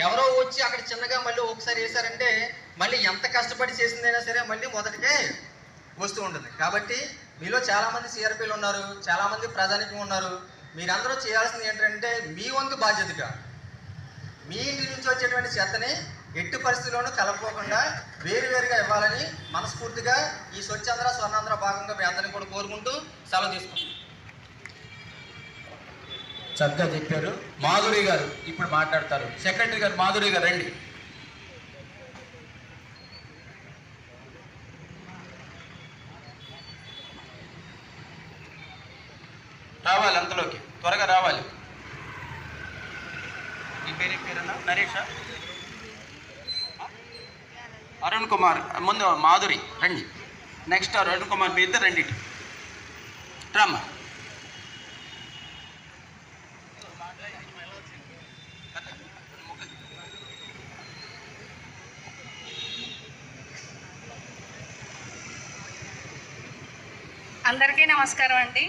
ఎవరో వచ్చి అక్కడ చిన్నగా మళ్ళీ ఒకసారి వేసారంటే మళ్ళీ ఎంత కష్టపడి చేసిందైనా సరే మళ్ళీ మొదటికే వస్తూ ఉంటుంది. కాబట్టి మీలో చాలామంది సిఆర్పీలు ఉన్నారు, చాలామంది ప్రజానికం ఉన్నారు. మీరందరూ చేయాల్సింది ఏంటంటే మీ వంతు బాధ్యతగా మీ ఇంటి నుంచి వచ్చేటువంటి చెత్తని ఎట్టి పరిస్థితుల్లోనూ కలపకుండా వేరువేరుగా ఇవ్వాలని మనస్ఫూర్తిగా ఈ స్వచ్ఛాంధ్ర స్వర్ణాంధ్ర భాగంగా మీ అందరినీ కూడా కోరుకుంటూ సెలవు తీసుకుంటాం. చక్కగా చెప్పారు. మాధురి గారు ఇప్పుడు మాట్లాడతారు. సెక్రటరీ గారు మాధురి గారు రండి. రావాలి, అంతలోకి త్వరగా రావాలి. ఈ పేరేనా? నరేషా? అరుణ్ కుమార్. ముందు మాధురి రండి. నెక్స్ట్ అరుణ్ కుమార్. మీ ఇద్దరు రండి. రామ్మా. అందరికీ నమస్కారం అండి.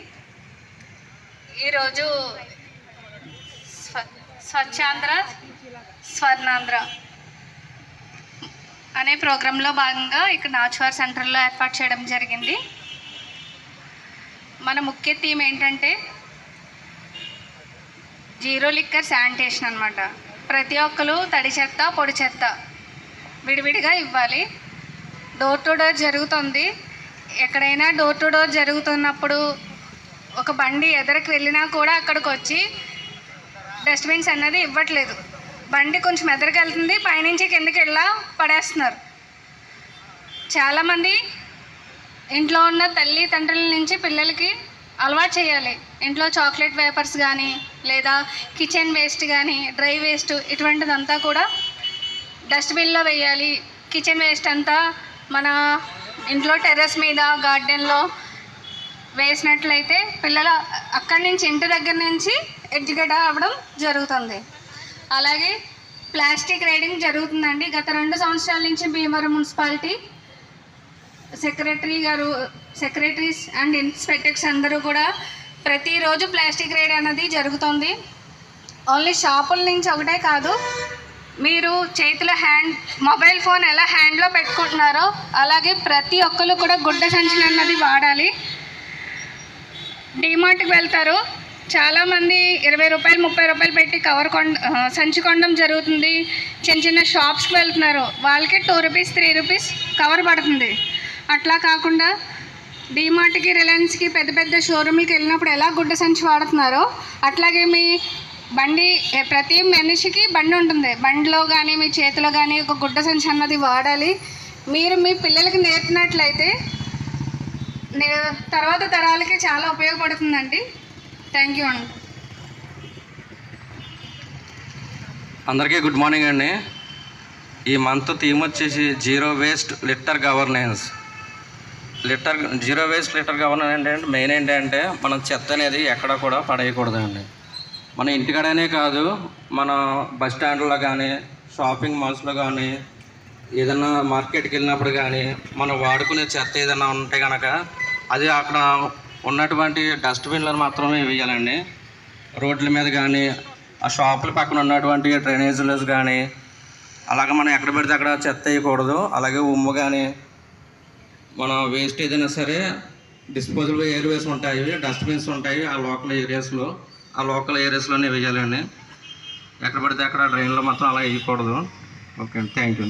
ఈరోజు స్వచ్ఛాంధ్ర స్వర్ణాంధ్ర అనే ప్రోగ్రాంలో భాగంగా ఇక్కడ నాచువార్ సెంటర్లో ఏర్పాటు చేయడం జరిగింది. మన ముఖ్య థీమ్ ఏంటంటే జీరో లిక్కర్ శానిటేషన్ అన్నమాట. ప్రతి ఒక్కరు తడి చెత్త పొడి చెత్త విడివిడిగా ఇవ్వాలి. డోర్ టు డోర్ జరుగుతుంది. ఎక్కడైనా డోర్ టు డోర్ జరుగుతున్నప్పుడు ఒక బండి ఎదరికి వెళ్ళినా కూడా అక్కడికి వచ్చి డస్ట్బిన్స్ అన్నది ఇవ్వట్లేదు. బండి కొంచెం ఎదరికి వెళ్తుంది, పైనుంచి కిందకి వెళ్ళా పడేస్తున్నారు. చాలామంది ఇంట్లో ఉన్న తల్లి తండ్రుల నుంచి పిల్లలకి అలవాటు చేయాలి. ఇంట్లో చాక్లెట్ వేపర్స్ కానీ లేదా కిచెన్ వేస్ట్ కానీ డ్రై వేస్ట్ ఇటువంటిదంతా కూడా డస్ట్బిన్లో వేయాలి. కిచెన్ వేస్ట్ అంతా మన ఇంట్లో టెర్రస్ మీద గార్డెన్లో వేసినట్లయితే పిల్లలు అక్కడి నుంచి ఇంటి దగ్గర నుంచి ఎడ్యుకేట్ అవ్వడం జరుగుతుంది. అలాగే ప్లాస్టిక్ రైడింగ్ జరుగుతుందండి. గత 2 సంవత్సరాల నుంచి Bhimavaram municipality secretaries and inspectors అందరూ కూడా ప్రతిరోజు ప్లాస్టిక్ రైడ్ అనేది జరుగుతుంది. ఓన్లీ షాపుల నుంచి ఒకటే కాదు, మీరు చేతిలో మొబైల్ ఫోన్ ఎలా హ్యాండ్లో పెట్టుకుంటున్నారో అలాగే ప్రతి ఒక్కరు కూడా గుడ్డ సంచులు అన్నది వాడాలి. డీమార్ట్కి వెళ్తారు, చాలామంది 20 రూపాయలు 30 రూపాయలు పెట్టి సంచి కొనడం జరుగుతుంది. చిన్న చిన్న షాప్స్కి వెళ్తున్నారు, వాళ్ళకి 2 రూపీస్ 3 రూపీస్ కవర్ పడుతుంది. అట్లా కాకుండా డీమార్ట్కి రిలయన్స్కి పెద్ద పెద్ద షోరూమ్లకి వెళ్ళినప్పుడు ఎలా గుడ్డ సంచి వాడుతున్నారో అట్లాగే మీ బండి ప్రతి మనిషికి బండి ఉంటుంది. బండిలో కానీ మీ చేతిలో కానీ ఒక గుడ్డ సంచి అన్నది వాడాలి. మీరు మీ పిల్లలకి నేర్పినట్లయితే తర్వాత తరాలకి చాలా ఉపయోగపడుతుందండి. థ్యాంక్ యూ అండి. అందరికీ గుడ్ మార్నింగ్ అండి. ఈ మంత్ థీమ్ వచ్చేసి zero waste litter governance. Zero waste litter governance ఏంటంటే మెయిన్ ఏంటంటే మనం చెత్త అనేది ఎక్కడ కూడా పడేయకూడదండి. మన ఇంటికాడనే కాదు, మన బస్ స్టాండ్లో కానీ షాపింగ్ మాల్స్లో కానీ ఏదైనా మార్కెట్కి వెళ్ళినప్పుడు కానీ మనం వాడుకునే చెత్త ఏదైనా ఉంటే కనుక అది అక్కడ ఉన్నటువంటి డస్ట్బిన్లను మాత్రమే వేయాలండి. రోడ్ల మీద కానీ ఆ షాపుల పక్కన ఉన్నటువంటి డ్రైనేజీలు కానీ అలాగే మనం ఎక్కడ పెడితే అక్కడ చెత్త వేయకూడదు. అలాగే ఉమ్ము కానీ మన వేస్ట్ ఏదైనా సరే డిస్పోజబుల్ ఏరియాస్ ఉంటాయి, డస్ట్బిన్స్ ఉంటాయి ఆ లోకల్ ఏరియాస్లోనే వేయాలండి. ఎక్కడ పడితే అక్కడ డ్రైన్లో మాత్రం అలా వేయకూడదు. Okay, thank you.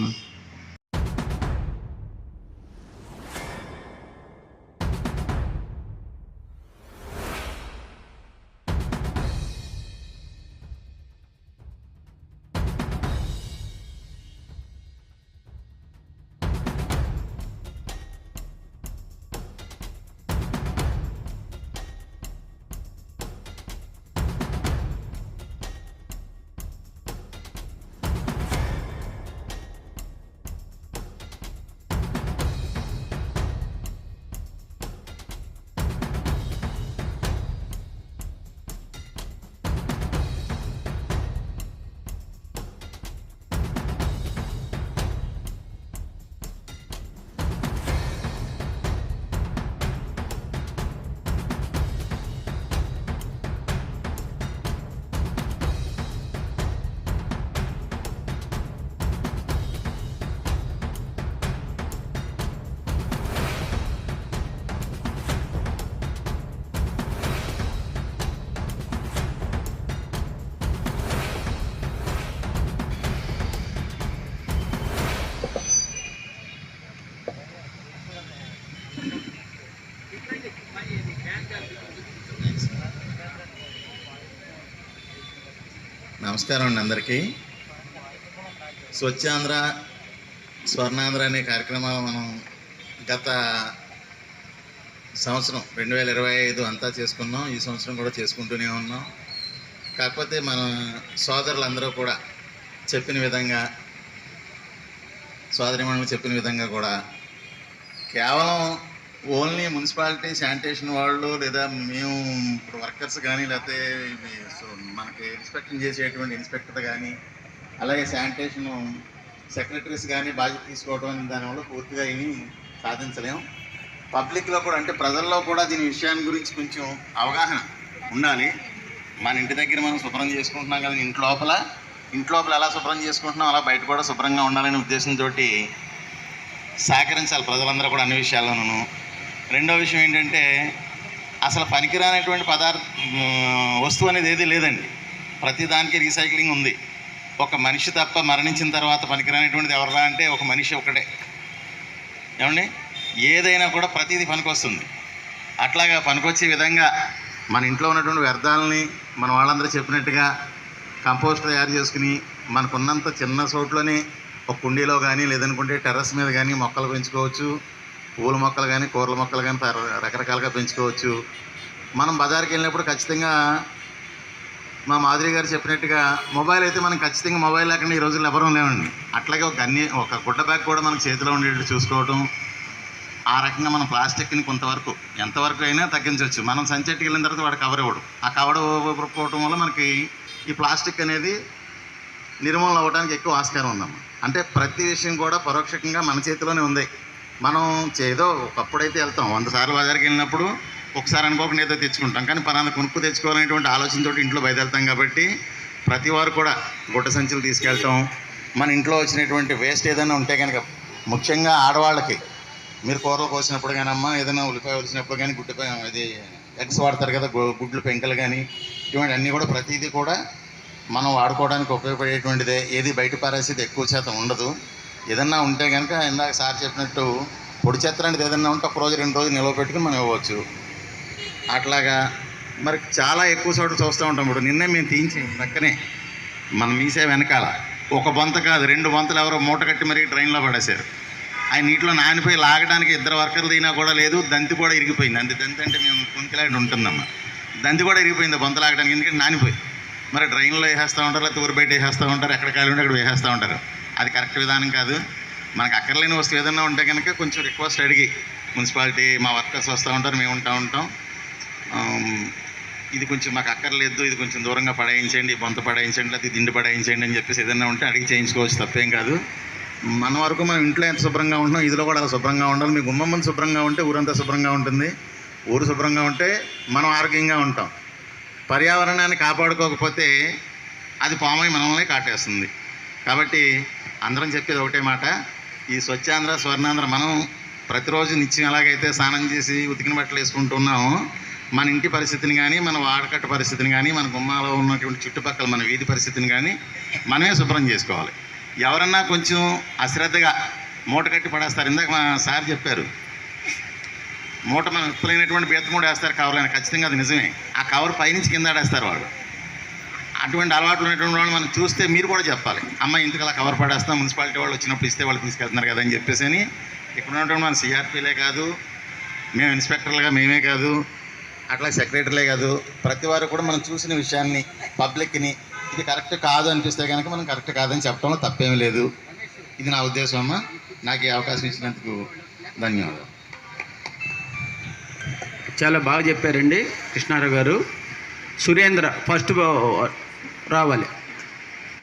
నమస్కారం అండి అందరికీ. స్వచ్ఛాంధ్ర స్వర్ణాంధ్ర అనే కార్యక్రమాలు మనం గత సంవత్సరం 2025 అంతా చేసుకున్నాం. ఈ సంవత్సరం కూడా చేసుకుంటూనే ఉన్నాం. కాకపోతే మన సోదరులందరూ కూడా చెప్పిన విధంగా, సోదరిమణులు చెప్పిన విధంగా కూడా కేవలం ఓన్లీ మున్సిపాలిటీ శానిటేషన్ వాళ్ళు లేదా మేము ఇప్పుడు వర్కర్స్ కానీ లేకపోతే మనకి ఇన్స్పెక్షన్ చేసేటువంటి ఇన్స్పెక్టర్ కానీ అలాగే శానిటేషన్ సెక్రటరీస్ కానీ బాధ్యత తీసుకోవడం దానివల్ల పూర్తిగా ఏమీ సాధించలేము. పబ్లిక్లో కూడా అంటే ప్రజల్లో కూడా దీని విషయాన్ని గురించి కొంచెం అవగాహన ఉండాలి. మన ఇంటి దగ్గర మనం శుభ్రం చేసుకుంటున్నాం కదా, ఇంటి లోపల ఎలా శుభ్రం చేసుకుంటున్నాం అలా బయట కూడా శుభ్రంగా ఉండాలనే ఉద్దేశంతో సహకరించాలి ప్రజలందరూ కూడా అన్ని విషయాల్లోనూ. రెండో విషయం ఏంటంటే అసలు పనికిరానటువంటి వస్తువు అనేది ఏదీ లేదండి. ప్రతి దానికి రీసైక్లింగ్ ఉంది. ఒక మనిషి తప్ప మరణించిన తర్వాత పనికిరానటువంటిది ఎవరా అంటే ఒక మనిషి ఒకటే. ఏమండి, ఏదైనా కూడా ప్రతిదీ పనికొస్తుంది. అట్లాగా పనికొచ్చే విధంగా మన ఇంట్లో ఉన్నటువంటి వ్యర్థాలని మన వాళ్ళందరూ చెప్పినట్టుగా కంపోస్ట్ తయారు చేసుకుని మనకున్నంత చిన్న చోట్లోనే ఒక కుండీలో కానీ లేదనుకుంటే టెర్రస్ మీద కానీ మొక్కలు పెంచుకోవచ్చు. పూల మొక్కలు కానీ కూరల మొక్కలు కానీ రకరకాలుగా పెంచుకోవచ్చు. మనం బజార్కి వెళ్ళినప్పుడు ఖచ్చితంగా మా మాధురి గారు చెప్పినట్టుగా మొబైల్ అయితే మనం ఖచ్చితంగా మొబైల్ లేకుండా ఈ రోజుల్లో ఎవరూ లేవండి. అట్లాగే ఒక గుడ్డ బ్యాగ్ కూడా మనకు చేతిలో ఉండేటట్టు చూసుకోవటం. ఆ రకంగా మనం ప్లాస్టిక్ని కొంతవరకు ఎంతవరకు అయినా తగ్గించవచ్చు. మనం సంచెట్టుకు వెళ్ళిన తర్వాత వాడు కవర్ ఇవ్వడం, ఆ కవర్ ఇవ్వకపోవడం వల్ల మనకి ఈ ప్లాస్టిక్ అనేది నిర్మూలన అవ్వడానికి ఎక్కువ ఆస్కారం ఉందమ్మా. అంటే ప్రతి విషయం కూడా పరోక్షంగా మన చేతిలోనే ఉంది. మనం ఏదో ఒకప్పుడైతే వెళ్తాం 100 సార్లు బజార్కి వెళ్ళినప్పుడు ఒకసారి అనుకోకుండా ఏదో తెచ్చుకుంటాం, కానీ పలానా కొనుక్కు తెచ్చుకోవాలనేటువంటి ఆలోచనతో ఇంట్లో బయలుదేరుతాం. కాబట్టి ప్రతి వారు కూడా గుడ్డ సంచులు తీసుకెళ్తాం. మన ఇంట్లో వచ్చినటువంటి వేస్ట్ ఏదైనా ఉంటే కనుక ముఖ్యంగా ఆడవాళ్ళకి మీరు కూరలు కోసినప్పుడు కానీ అమ్మ ఏదైనా ఉల్లిపాయ వచ్చినప్పుడు కానీ ఇది ఎగ్స్ వాడతారు కదా, గుడ్లు పెంకలు కానీ ఇటువంటి అన్నీ కూడా ప్రతిదీ కూడా మనం వాడుకోవడానికి ఉపయోగపడేటువంటిదే. ఏది బయట పారేసేది ఎక్కువ శాతం ఉండదు. ఏదన్నా ఉంటే కనుక ఇందాక సార్ చెప్పినట్టు పొడి చెత్త లాంటిది ఏదన్నా ఉంటే ఒక రోజు 2 రోజులు నిల్వ పెట్టుకుని మనం ఇవ్వచ్చు. అట్లాగా మరి చాలా ఎక్కువ చోట చూస్తూ ఉంటాం. ఇప్పుడు నిన్నే మేము తీయించి పక్కనే మన మీసే వెనకాల ఒక బొంత కాదు 2 బొంతలు ఎవరో మూట కట్టి మరీ ట్రైన్లో పడేశారు. ఆయన నీటిలో నానిపోయి లాగడానికి 2 వర్కర్లు అయినా కూడా లేదు. దంతి కూడా ఇరిగిపోయింది. దంతి అంటే మేము కొనుక్కిలాంటి ఉంటుందమ్మా. దంతి కూడా ఇరిగిపోయింది బొంత లాగడానికి, ఎందుకంటే నానిపోయి. మరి ట్రైన్లో వేసేస్తూ ఉంటారు, లేకపోతే ఊరు బయట వేసేస్తూ ఉంటారు, ఎక్కడ ఖాళీ ఉంటే అక్కడ వేసేస్తూ ఉంటారు. అది కరెక్ట్ విధానం కాదు. మనకు అక్కర్లేని వస్తువు ఏదైనా ఉంటే కనుక కొంచెం రిక్వెస్ట్ అడిగి మున్సిపాలిటీ మా వర్కర్స్ వస్తూ ఉంటారు, మేము ఉంటాం ఇది కొంచెం మాకు అక్కర్లేదు, ఇది కొంచెం దూరంగా పడేయించండి, బొంత పడేయించండి, లేకపోతే దిండి పడేయించండి అని చెప్పేసి ఏదైనా ఉంటే అడిగి చేయించుకోవచ్చు, తప్పేం కాదు. మన వరకు మనం ఇంట్లో ఎంత శుభ్రంగా ఉంటున్నాం ఇదిలో కూడా అలా శుభ్రంగా ఉండాలి. మీ గుమ్మం శుభ్రంగా ఉంటే ఊరంతా శుభ్రంగా ఉంటుంది. ఊరు శుభ్రంగా ఉంటే మనం ఆరోగ్యంగా ఉంటాం. పర్యావరణాన్ని కాపాడుకోకపోతే అది పామై మనల్ని కాటేస్తుంది. కాబట్టి అందరం చెప్పేది ఒకటే మాట, ఈ స్వచ్ఛాంధ్ర స్వర్ణాంధ్ర మనం ప్రతిరోజు నిత్యం ఎలాగైతే స్నానం చేసి ఉతికిన బట్టలు వేసుకుంటున్నామో మన ఇంటి పరిస్థితిని కానీ, మన వాడకట్టు పరిస్థితిని కానీ, మన గుమ్మాలో ఉన్నటువంటి చుట్టుపక్కల మన వీధి పరిస్థితిని కానీ మనమే శుభ్రం చేసుకోవాలి. ఎవరన్నా కొంచెం అశ్రద్ధగా మూట కట్టి పడేస్తారు. ఇందాక మా సార్ చెప్పారు, మూట మనం ఉప్పులైనటువంటి బీత మూట వేస్తారు కవర్లైనా, ఖచ్చితంగా అది నిజమే. ఆ కవర్ పైనుంచి కింద ఆడేస్తారు వాళ్ళు. అటువంటి అలవాట్లు ఉన్నటువంటి వాళ్ళు మనం చూస్తే మీరు కూడా చెప్పాలి, అమ్మ ఇంతకు అలా కవర్ పడేస్తాం, మున్సిపాలిటీ వాళ్ళు వచ్చినప్పుడు ఇస్తే వాళ్ళు తీసుకెళ్తున్నారు కదా అని చెప్పేసి. అని ఇక్కడ ఉన్నటువంటి మన సిఆర్పీలే కాదు, మేము ఇన్స్పెక్టర్లుగా మేమే కాదు, అట్లా సెక్రటరీలే కాదు, ప్రతి వారు కూడా మనం చూసిన విషయాన్ని పబ్లిక్ని ఇది కరెక్ట్ కాదు అనిపిస్తే కనుక మనం కరెక్ట్ కాదని చెప్పడంలో తప్పేమీ లేదు. ఇది నా ఉద్దేశం అమ్మ. నాకు ఈ అవకాశం ఇచ్చినందుకు ధన్యవాదాలు. చాలా బాగా చెప్పారండి కృష్ణారావు గారు. సురేంద్ర ఫస్ట్ రావాలి.